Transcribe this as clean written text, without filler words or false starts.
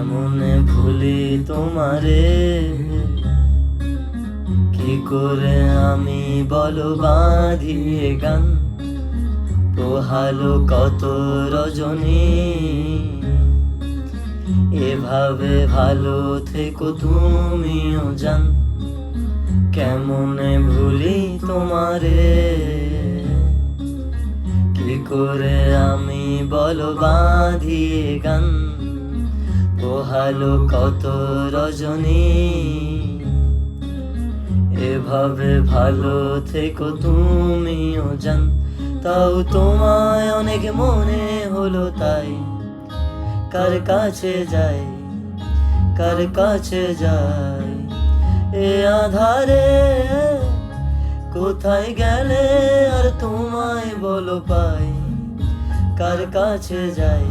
কেমনে ভুলি তোমারে, কি করে আমি বলো বাঁধিয়ে গান। পোহালো কত রজনী, এভাবে ভালো থেকো তুমিও জান। কেমনে ভুলি তোমারে, কি করে আমি বলো বাঁধিয়ে গান। পোহালো কত রজনী, এভাবে ভালো থেকো তুমিও জান। তাও তোমায় অনেক মনে হলো তাই, কার কাছে যাই, কার কাছে যাই। এ আধারে কোথায় গেলে আর তোমায় বলো পাই, কার কাছে যাই।